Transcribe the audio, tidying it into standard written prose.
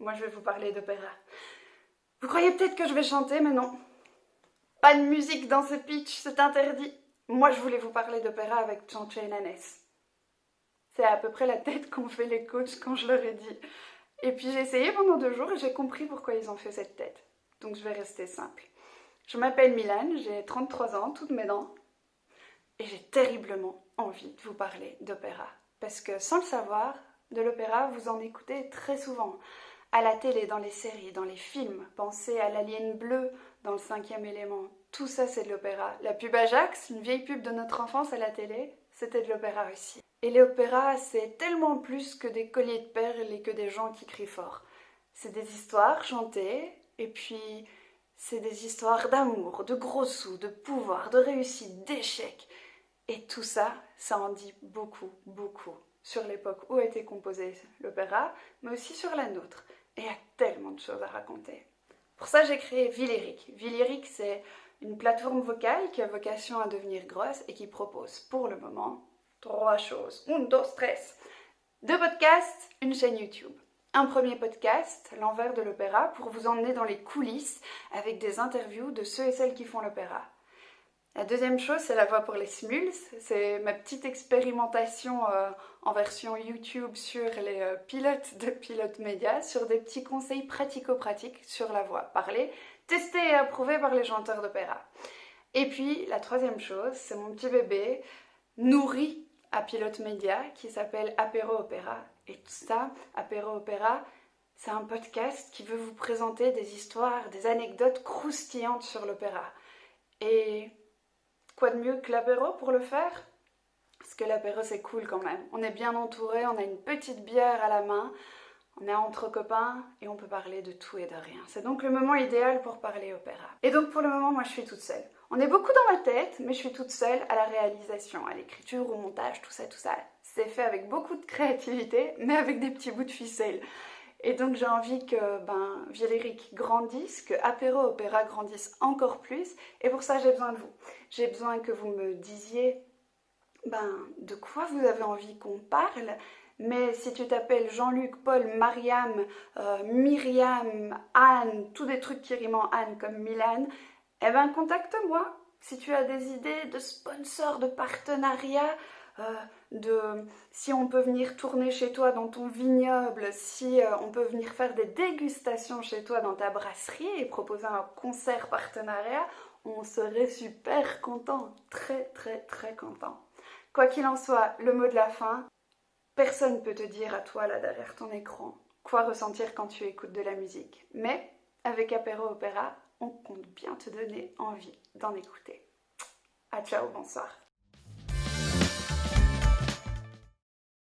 moi je vais vous parler d'opéra. Vous croyez peut-être que je vais chanter, mais non. Pas de musique dans ce pitch, c'est interdit. Moi je voulais vous parler d'opéra avec Tchanché et Nanès. C'est à peu près la tête qu'ont fait les coachs quand je leur ai dit. Et puis j'ai essayé pendant 2 jours et j'ai compris pourquoi ils ont fait cette tête. Donc je vais rester simple. Je m'appelle Mylane, j'ai 33 ans, toutes mes dents. Et j'ai terriblement envie de vous parler d'opéra. Parce que sans le savoir, de l'opéra, vous en écoutez très souvent. À la télé, dans les séries, dans les films. Pensez à l'alien bleu dans le 5e élément. Tout ça, c'est de l'opéra. La pub Ajax, une vieille pub de notre enfance à la télé, c'était de l'opéra aussi. Et l'opéra, c'est tellement plus que des colliers de perles et que des gens qui crient fort. C'est des histoires chantées, et puis c'est des histoires d'amour, de gros sous, de pouvoir, de réussite, d'échecs. Et tout ça, ça en dit beaucoup, beaucoup sur l'époque où a été composé l'opéra, mais aussi sur la nôtre. Et il y a tellement de choses à raconter. Pour ça, j'ai créé Villeric. Villeric, c'est une plateforme vocale qui a vocation à devenir grosse et qui propose pour le moment 3 choses. 1, 2, 3. 2 podcasts, une chaîne YouTube. Un premier podcast, l'envers de l'opéra, pour vous emmener dans les coulisses avec des interviews de ceux et celles qui font l'opéra. La deuxième chose, c'est la voix pour les smuls. C'est ma petite expérimentation en version YouTube sur les pilotes de Pilote Média, sur des petits conseils pratico-pratiques sur la voix parlée, testés et approuvés par les chanteurs d'opéra. Et puis, la troisième chose, c'est mon petit bébé, nourri à Pilote Média, qui s'appelle Apéro Opéra. Et tout ça, Apéro Opéra, c'est un podcast qui veut vous présenter des histoires, des anecdotes croustillantes sur l'opéra. Et quoi de mieux que l'apéro pour le faire? Parce que l'apéro c'est cool quand même. On est bien entouré, on a une petite bière à la main, on est entre copains et on peut parler de tout et de rien. C'est donc le moment idéal pour parler opéra. Et donc pour le moment, moi je suis toute seule. On est beaucoup dans ma tête, mais je suis toute seule à la réalisation, à l'écriture, au montage, tout ça, tout ça. C'est fait avec beaucoup de créativité, mais avec des petits bouts de ficelle. Et donc j'ai envie que Villeric grandisse, que Apéro Opéra grandisse encore plus. Et pour ça, j'ai besoin de vous. J'ai besoin que vous me disiez de quoi vous avez envie qu'on parle. Mais si tu t'appelles Jean-Luc, Paul, Mariam, Myriam, Anne, tous des trucs qui riment en Anne comme Mylane, contacte-moi. Si tu as des idées de sponsors, de partenariats, si on peut venir tourner chez toi dans ton vignoble, si on peut venir faire des dégustations chez toi dans ta brasserie et proposer un concert partenariat, on serait super content, très très très content. Quoi qu'il en soit, le mot de la fin, personne ne peut te dire à toi là derrière ton écran quoi ressentir quand tu écoutes de la musique. Mais avec Apéro Opéra, on compte bien te donner envie d'en écouter. À ciao, bonsoir.